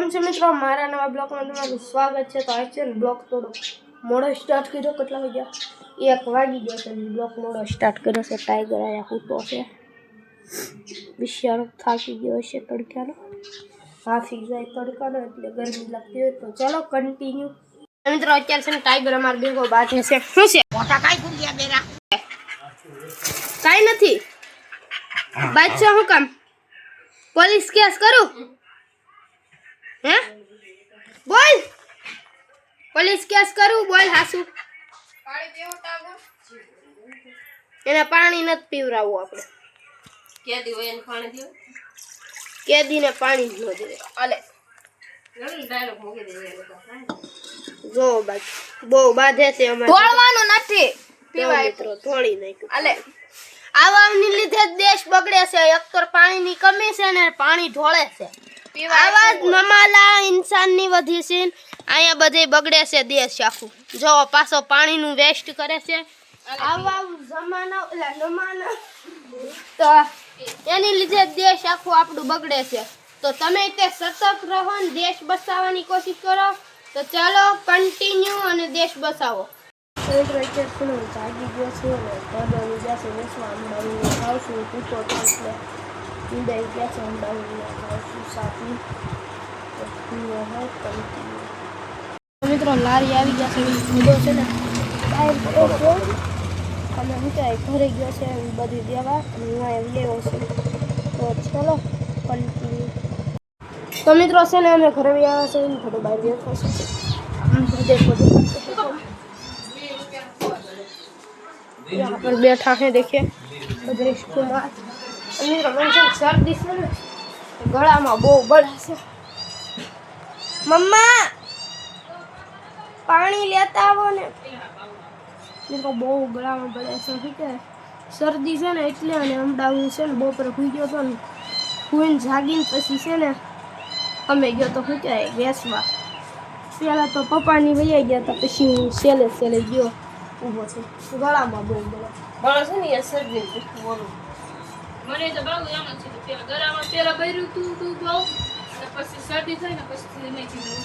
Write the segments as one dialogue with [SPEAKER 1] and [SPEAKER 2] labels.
[SPEAKER 1] કેમ છો મિત્રો? મારા નવા બ્લોગમાં તમારું સ્વાગત છે. તો આ છે ને બ્લોગ થોડો મોડો સ્ટાર્ટ કર્યો. કેટલા વાગ્યા? 1 વાગી ગયો છે. બ્લોગ મોડો સ્ટાર્ટ કર્યો છે. ટાઈગર આયા કૂતો છે. બિચારો થાકી ગયો છે તડકાનો. હાફી જાય તડકાનો એટલે ગરમી લાગતી હોય. તો ચાલો કન્ટિન્યુ. મિત્રો અત્યારે છે ને ટાઈગર અમાર બેગો બાંધે છે. શું છે?
[SPEAKER 2] મોટા કાઈ ગુંડિયા બેરા
[SPEAKER 1] કાઈ નથી. બાદશાહ હું કામ? પોલીસ કેસ કરું? હે બોલ, પોલીસ કેસ કરું? બોલ હાસુ.
[SPEAKER 2] પાણી દેવો ટાગો
[SPEAKER 1] એને પાણી નથી પીવરાવવું આપણે.
[SPEAKER 2] કેદી હોય એને પાણી દેવો?
[SPEAKER 1] કેદીને પાણી જ ન દે. અલે
[SPEAKER 2] ઘણી ડાયલોગ મૂકી દે.
[SPEAKER 1] જો બાકી બહુ બાધે છે અમારે.
[SPEAKER 2] તોડવાનું નથી
[SPEAKER 1] પીવાય મિત્રો થોડી નાખ્યું.
[SPEAKER 2] અલે
[SPEAKER 1] આવાની લીધે દેશ બગડે છે. એક તો પાણીની કમી છે ને પાણી ઢોળે છે. આવા જ નમાલા ઇન્સાનની વધી છે. અહીંયા બધે બગડે છે દેશ આખું. જો પાછો પાણીનું વેસ્ટ કરે છે. આવા જમાના ઓલા નમાના તો એની લીધે દેશ આખું આપણું બગડે છે. તો તમે તે સતર્ક રહો ને દેશ બચાવવાની કોશિશ કરો. તો ચાલો કન્ટિન્યુ અને દેશ બચાવો. જાગી ગયો છે ને પડવાની જશે બેસવા અમદાવાદ ખાવશું કૂતો એટલે ઈંડાઈ ગયા છે. અમદાવાદ ખાવશું સાપી મિત્રો લારી આવી ગયા છે. ભૂલો છે ને બહાર પડ્યો છે. અને હું ત્યાં ઘરે ગયો છે બધી દેવા અને હું અહીંયા લેવો છે. તો ચાલો કન્ટિન્યુ. તો મિત્રો છે ને અમે ઘરે આવ્યા છે ને થોડું બહાર બેઠો છે. यहाँ पर बैठा है देखिए बद्रेश कुमार. મિત્રો મને શરદી છે ને ગળામાં બહુ બળે છે. મમ્મા પાણી લેતા આવો ને. મિત્રો બહુ ગળામાં બળે છે. શું કે શરદી છે ને એટલે અને અમદાવાદ છે ને બપોરે સુઈ ગયો હતો ને સુઈને જાગીને પછી છે ને અમે ગયો તો શું કહેવાય વેસવા. પહેલાં તો પપ્પાની વૈયા ગયા હતા પછી હું સેલે ગયો ઊભો છે. ગળામાં બહુ બળે
[SPEAKER 2] બળો છે ને એ શરદી પૂછતું બોલું મને તો બહુ એમ છે કે પેલા ગળામાં પેલા બૈરું તું બહુ અને પછી શરદી થાય ને પછી નહીં કીધું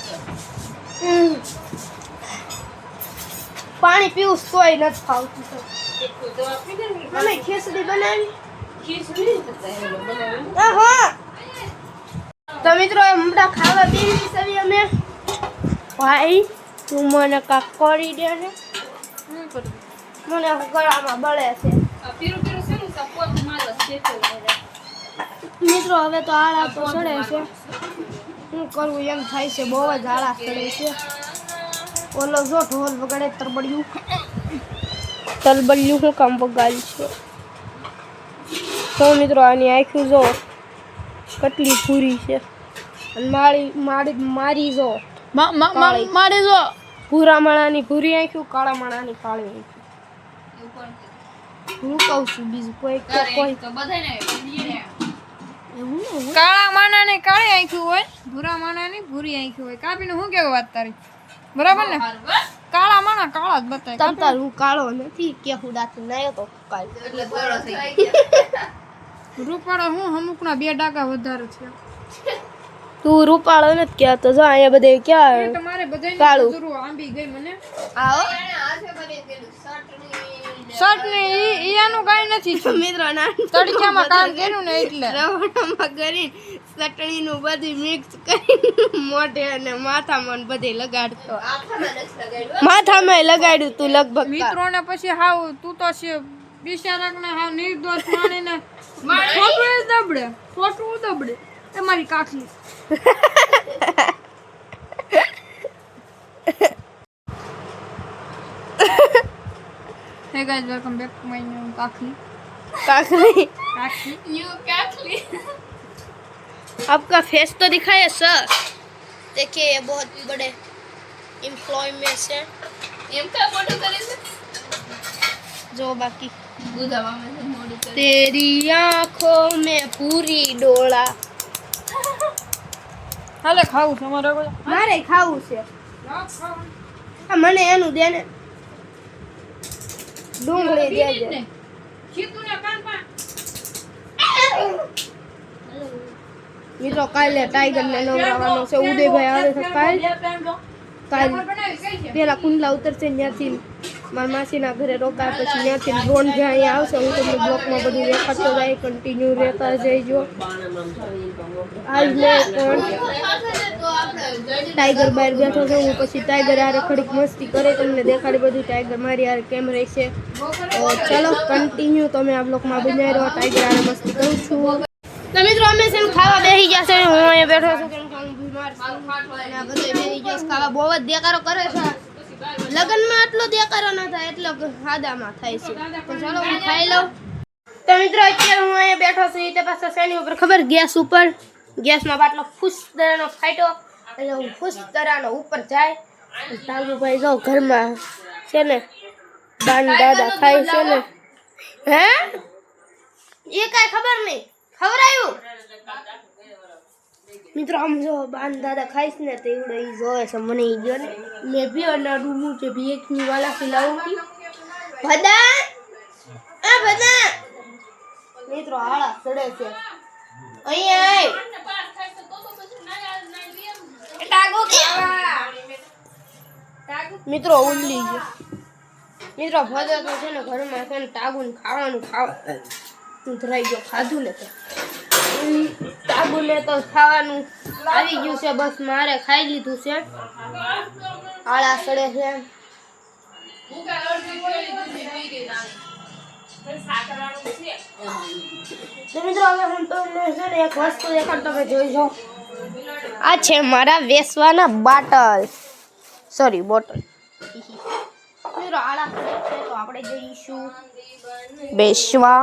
[SPEAKER 1] પાણી પીવું તોય નથી ફાવતું.
[SPEAKER 2] એક દવા પી દે ને
[SPEAKER 1] મને ખીચડી બનાવી.
[SPEAKER 2] ખીચડી બનાવી
[SPEAKER 1] હા તો મિત્રો હમણાં ખાવા પીવી સવી અમે. ભાઈ તું મને કાક કરી દે ને. મને ગળામાં બળે છે. મિત્રો હવે તો આળા તો ચડે છે. શું કરવું એમ થાય છે. બહુ જ આળા ચડે છે. ઓલો જો ઢોલ વગાડે તલબડિયું શું કામ વગાડ્યું છે. તો મિત્રો આની આંખું જો કેટલી પૂરી છે. અને મારી જો
[SPEAKER 2] મારે જો
[SPEAKER 1] ભૂરા માણાની ભૂરી આંખ્યું કાળા માણાની કાળી આંખ્યું. હું કહું છું બીજું કોઈ
[SPEAKER 2] તો બધાને
[SPEAKER 1] એવું
[SPEAKER 3] કાળા માનાને કાળી આંખ્યું હોય, ભૂરા માનાની ભૂરી આંખ્યું હોય. કાપીને હું કેવું વાત તારી બરાબર ને? કાળા માના કાળા જ બતાય.
[SPEAKER 1] તમતાર હું કાળો નથી કે હું દાંતી નાયો તો કાલ
[SPEAKER 2] એટલે દોડો થઈ ગયા.
[SPEAKER 3] રૂપાળો હું અમુકના 2 ડાકા વધારે છે.
[SPEAKER 1] તું રૂપાળો નથી કહેતો. જો અહીંયા બધે ક્યાં
[SPEAKER 3] તમારે બધાને
[SPEAKER 1] કાળું.
[SPEAKER 3] જરૂર આંબી ગઈ મને.
[SPEAKER 1] આવો
[SPEAKER 2] હાથે બની ગયેલું
[SPEAKER 3] શર્ટ ને ઈયાનું કાઈ નથી.
[SPEAKER 1] મિત્રો ના
[SPEAKER 3] તડકામાં કામ કર્યું ને એટલે
[SPEAKER 1] રવાડામાં કરી ચટણીનું બધું મિક્સ કરી મોઢે અને માથામાં બધે લગાડતો. માથામાં લગાડ્યું તું લગભગ.
[SPEAKER 3] મિત્રોને પછી હાવ તું તો છે બિચારાકને હાવ નિર્દોષ માણીને ખોટું દબડે તમારી કાકી. Hey guys, welcome back to my new
[SPEAKER 1] Kakli
[SPEAKER 2] new Kakli.
[SPEAKER 1] आपका फेस तो दिखाइए सर. देखिए ये बहुत बड़े एम्प्लॉय में से
[SPEAKER 2] એમ કા મોટું કરે છે
[SPEAKER 1] जो बाकी
[SPEAKER 2] ગુદામાં મેં મોડું કરે.
[SPEAKER 1] तेरी आँखों में पूरी डोला.
[SPEAKER 3] હાલે ખાવું છે અમારે કોઈ
[SPEAKER 1] મારે ખાવું છે. મને એનું દે ને ડુંગળી દેજે.
[SPEAKER 3] ખીતુને કાનમાં
[SPEAKER 1] મિત્રો કાલે ટાઈગર ને નવરાવાનો છે. ઉદયભાઈ આવે છે કાલ પેલા કુંડલા ઉતરશે ત્યાંથી મારા માસીના ઘરે રોકાય, પછી ત્યાંથી ડ્રોન જ્યાં અહીંયા આવશે હું તમને બ્લોકમાં બધું દેખાડતો જાય. કન્ટિન્યુ રહેતા જઈજો. આજ મેં પણ ટાઈગર બહાર બેઠો છે. હું પછી ટાઈગર હારે ખડીક મસ્તી કરે તમને દેખાડી બધું. ટાઈગર મારી હારે કેમ રહેશે. તો ચલો કન્ટિન્યુ તમે આ બ્લોકમાં બનાવી રહો. ટાઈગર હારે મસ્તી કરું છું. તો મિત્રો અમે છે ને ખાવા બેસી ગયા છે. હું અહીંયા બેઠો છું કેમ કે હું બીમાર છું. અને આ બધે બેસી ગયા છે ખાવા. બહુ જ દેકારો કરે છે. લગ્નમાં આટલો દેકારો ના થાય એટલો હાદામાં થાય છે. તો ચાલો હું ખાઈ લઉં. તો મિત્રો અત્યારે હું અહીંયા બેઠો છું. તે પાસે શેની ઉપર ખબર, ગેસ ઉપર. ગેસનો બાટલો ફૂસ તરાનો ફાટ્યો એટલે હું ફૂસ તરાનો ઉપર જાય. તાલુભાઈ જો ઘરમાં છે ને બાન દાદા ખાય છે ને. હે એ કાંઈ ખબર નહીં, ખવડાયું મિત્રો. આમ જો બાન દાદા ખાઈશ ને તે એવડે ઈ જોવે છે મને. ઈ ગયો ને મેં બી અનાડું હું છે બી એકની વાલાથી લાવું ભદા. આ ભદા મિત્રો હાળા સડે છે અહીંયા. મિત્રો ઉલ્લી ગયો. મિત્રો ભદા તો છે ને ઘરમાં છે ને ટાગુન ખાવાનું ધરાઈ ગયો. ખાધું ને તો ટાગુને તો ખાવાનું આવી ગયું છે. બસ મારે ખાઈ લીધું છે. આળા સડે છે. મિત્રો હવે હું તમને છે ને એક વસ્તુ દેખાડ, તમે જોઈ જાઓ. આ છે મારા વેસવાના બાટલ, સોરી બોટલ. મિત્રો આળા સડે છે તો આપણે જઈશું બેસવા.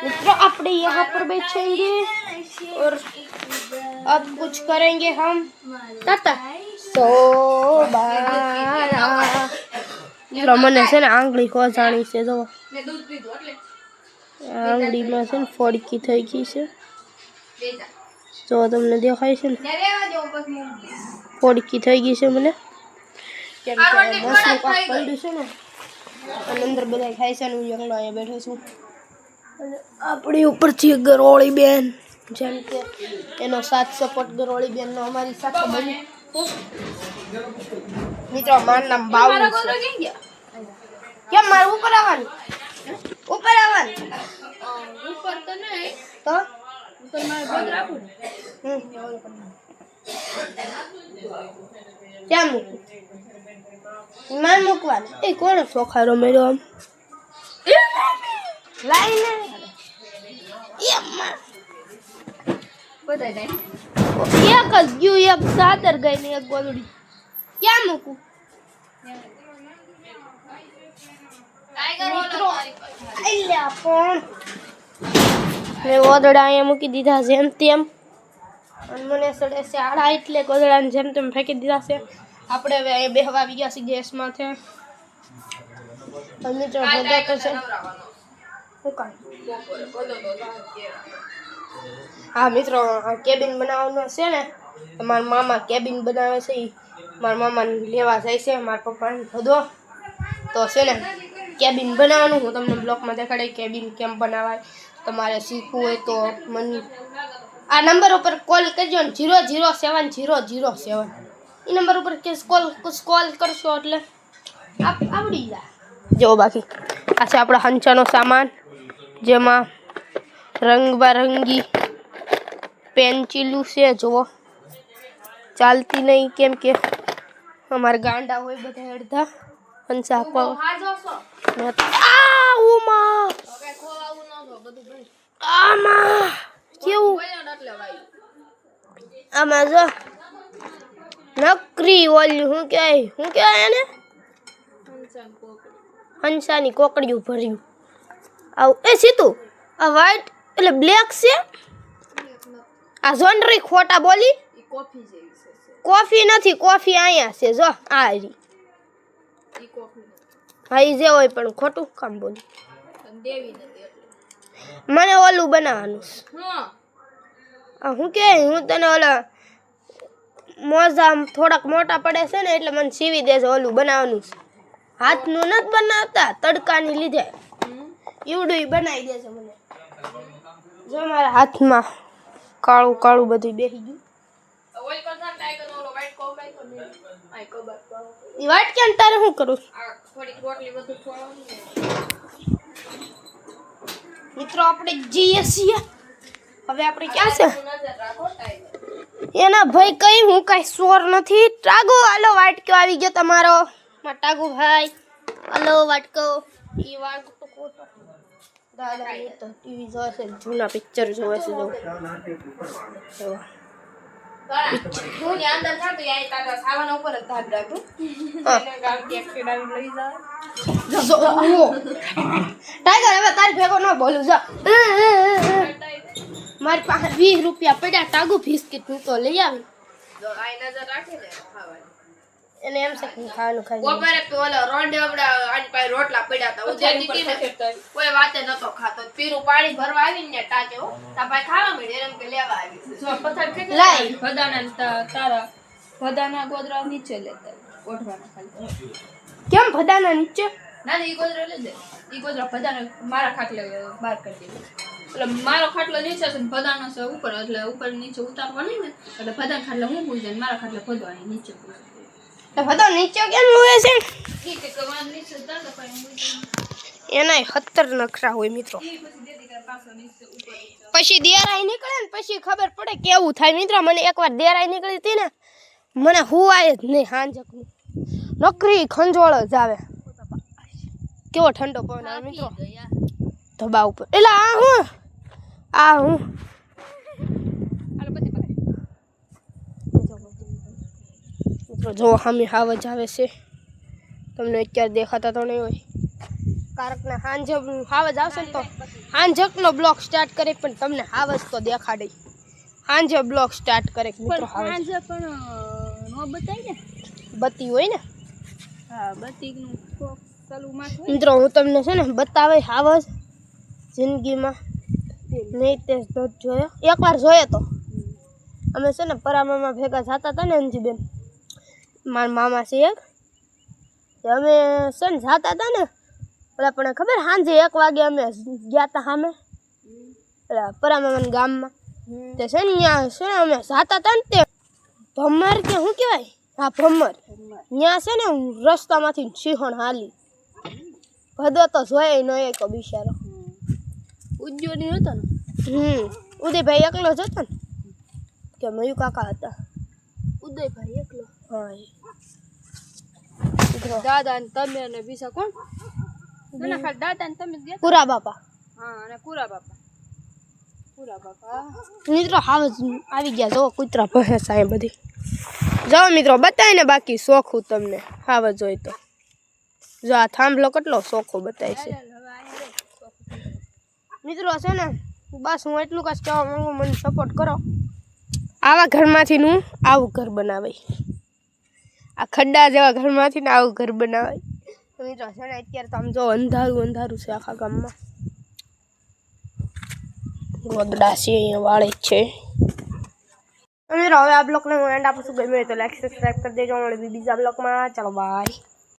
[SPEAKER 1] मित्रों अपने यहाँ पर बैठेंगे और अब कुछ करेंगे हम तथा सोबारा. મિત્રો મને છે ને આંગળી ખોજાણી છે. જો આંગળીમાં છે ને ફોડકી થઈ ગઈ છે. જો તમને દેખાય છે ને ફોડકી થઈ ગઈ છે મને. કેમ કે બસનું કામ પડ્યું છે ને અને અંદર બધા ખાય છે ને હું એકલો અહીંયા બેઠો છું. આપણી ઉપરથી ગરોળી બેન જેમ કે એનો સાથ સપોર્ટ ગરોળી બેન નો અમારી સાથે બની. મિત્રો મારું નામ બાવુ છે. કેમ મારું ઉપર આવવાનું? ઉપર આવવાનું
[SPEAKER 2] ઉપર તો નહીં
[SPEAKER 1] તો
[SPEAKER 2] ઉપર મારે બંધ રાખવું.
[SPEAKER 1] ક્યાં મૂકવું? માર મૂકવાનું. એ કોણે સોખારો મેળ્યો આમ લાઈને
[SPEAKER 2] બધાય
[SPEAKER 1] એક જ ગયું, એક સાદર ગઈ ને એક ગોદડી. ક્યાં મૂકું? મિત્રો આલ્યા પણ મેં ગોદડા અહીંયા મૂકી દીધા જેમ તેમ. અને મને સડે છે આડા એટલે ગોદડાને જેમ તેમ ફેંકી દીધા છે. આપણે હવે અહીંયા બેહવા આવી ગયા છીએ ગેસમાંથી. મિત્રો ભગા તો છે. હા મિત્રો કેબિન બનાવવાનું છે ને. મારા મામા કેબિન બનાવે છે. મારા મામાને લેવા જાય છે મારા પપ્પાને બધો. તો છે ને કેબિન બનાવવાનું હું તમને બ્લોકમાં દેખાડી કેબિન કેમ બનાવાય. તમારે શીખવું હોય તો મને આ નંબર ઉપર કોલ કરજો ને 00707. એ નંબર ઉપર કોલ કરશો એટલે આવડી જાય. જો બાકી આ છે આપણા હંચાનો સામાન જેમાં રંગબેરંગી પેન્સિલું છે. જુઓ ચાલતી નહીં કેમ કે અમારે ગાંડા હોય બધા અડધા હંસા પર. આમાં કેવું આમાં જો નકરી ઓલી શું કહેવાય એને હંસાની કોકડીયું ભર્યું આવું. એ સીતું આ વ્હાઈટ એટલે બ્લેક છે. આ જોનરી ખોટા બોલી. કોફી નથી, કોફી અહીંયા છે. જો આ રી હા ઈ જે હોય પણ ખોટું કામ બોલી. મને ઓલું બનાવવાનું શું કે હું તને ઓલા મોજા થોડાક મોટા પડે છે ને એટલે મને સીવી દેજો. ઓલું બનાવવાનું છે હાથનું નથી બનાવતા તડકાની લીધે. એવડું બનાવી દેજો મને. જો મારા હાથમાં કાળું કાળું બધું બેસી ગયું.
[SPEAKER 2] ઓલ કરતા ટાઈગર ઓલો વ્હાઈટ કોમ લાઈક ને આઈ કબર
[SPEAKER 1] એ વાટ કેમ તારે શું કરું?
[SPEAKER 2] આ થોડી રોટલી બધું છોડવાનું
[SPEAKER 1] મિત્રો આપણે જઈએ છીએ. હવે આપણે ક્યાં છે?
[SPEAKER 2] નજર રાખો ટાઈગર
[SPEAKER 1] એના ભાઈ કઈ હું કઈ ચોર નથી. ટાગો હાલો વાટકો આવી ગયો તમારો. માં ટાગુ ભાઈ હાલો વાટકો. ઈ વાટકો કોતો દાદા એ તો ટીવી જોવે છે, જૂના પિક્ચર જોવે છે. જો
[SPEAKER 2] હું ની અંદર જાતો યાર તાતા સાવાના ઉપર જ ધાડ રાખું એને ગામ કે એક્સિડન્ટ લઈ જાય
[SPEAKER 1] ટાઈગર હવે તારી ભેગો ન બોલું. જો મારી પાસે 20 રૂપિયા પડ્યા. ટાગુ બિસ્કિટ હું તો લઈ આવી.
[SPEAKER 2] જો આઈ નજર રાખે ને ખાવાની
[SPEAKER 1] એને એમ છે કે ખાવાનું ખાઈ
[SPEAKER 2] બપોરે પેલો રોંડે આપડા આની પાસે રોટલા પડ્યા હતા ઉધેર દીધી ને કોઈ વાતે નતો ખાતો પીરું પાણી ભરવા આવી ને ટાકે હો તા ભાઈ ખાવા મળ્યું એમ કે લેવા આવી જો પથાર કે
[SPEAKER 1] લાઈ.
[SPEAKER 2] ભદાના તારા ભદાના ગોદરા નીચે લેતા ઓઢવાના ખાલી
[SPEAKER 1] કેમ ભદાના નીચે?
[SPEAKER 2] ના ઈ ગોદરા લે દે ઈ ગોદરા ભદાના મારા ખાટલે બહાર કરી દે એટલે મારો ખાટલો નીચે છે ને ભદાનો છે ઉપર એટલે ઉપર નીચે ઉતારવાની ને એટલે ભદાના ખાટલે હું પૂછે ને મારા ખાટલે ભદવાની નીચે પૂછે
[SPEAKER 1] તો ભદો નીચે કેમ હોય છે?
[SPEAKER 2] ઈ કે કમાન નીચે તાર પાણી મૂકે
[SPEAKER 1] એનાય 70 નખરા હોય મિત્રો.
[SPEAKER 2] ઈ પછી દેતી કર પાછો નીચે ઉપર
[SPEAKER 1] પછી દેરાઈ નીકળે ને પછી ખબર પડે કેવું થાય મિત્રો. મને એકવાર દેરાઈ નીકળી હતી ને મને હુવાય જ નહીં. હાંજકનું નકરી ખંજોળ જ આવે. કેવો ઠંડો પવન આવે મિત્રો ધબા ઉપર. એટલે આ હું મિત્રો જો સામે હાવજ આવે છે. તમને અત્યારે દેખાતા તો નહીં હોય. કારકને હાંજે હાવજ આવશે ને તો હાંજકનો બ્લોક સ્ટાર્ટ કરે પણ તમને હાવજ તો દેખાડે. હાંજે બ્લોક સ્ટાર્ટ કરે મિત્રો. હાવજ
[SPEAKER 2] પણ નો બતાય ને
[SPEAKER 1] બત્તી હોય ને.
[SPEAKER 2] હા બત્તીનું ચાલુ માં
[SPEAKER 1] મિત્રો હું તમને છે ને બતાવે હાવજ જિંદગીમાં નહીં તે જોયો. એકવાર જોયો તો અમે છે ને પરામામાં ભેગા જતા હતા ને અંજીબેન મારા મામા છે એક. અમે છે ને જતા હતા ને પેલા પણ ખબર સાંજે 1 વાગે અમે ગયા હતા સામે પેલા પરામામાના ગામમાં. તે છે ને ત્યાં છે ને અમે જતા હતા ને તે ભમર કે શું કહેવાય? હા ભમર. ત્યાં છે ને રસ્તામાંથી સિંહણ હાલી ભદો તો જોયે ન એક બિચારો.
[SPEAKER 2] ઉજ્જો ની હતો ને
[SPEAKER 1] ઉદયભાઈ એકલો જ હતો ને કે મયુ કાકા હતા?
[SPEAKER 2] ઉદયભાઈ એકલો
[SPEAKER 1] હા
[SPEAKER 2] દાદા ને તમે અને બીજા કોણ ના ખાલી દાદા ને તમે જ ગયા
[SPEAKER 1] પૂરા બાપા.
[SPEAKER 2] હા અને પૂરા બાપા
[SPEAKER 1] મિત્રો હાવજ આવી ગયા. જો કૂતરા ભેંસા એ બધી જાઓ મિત્રો બતાય ને બાકી શોખું તમને હાવજ હોય તો. જો આ થાંભલો કેટલો શોખો બતાય છે મિત્રો. છે ને બસ હું એટલું કાંઈ કહેવા માંગુ મને સપોર્ટ કરો. આવા ઘરમાંથી નું આવું ઘર બનાવાય. આ ખડ્ડા જેવા ઘરમાંથી ને આવું ઘર બનાવાય. તો મિત્રો છે ને અત્યારે તો આમ જો અંધારું અંધારું છે આખા ગામમાં. ગોદડા છે અહીંયા વાળે છે. મિત્રો હવે આ બ્લોગને હું એન્ડ આપું છું. ગમે તો લાઈક સબસ્ક્રાઈબ કરી દેજો. મળે બીજા બ્લોગમાં. ચાલો બાય.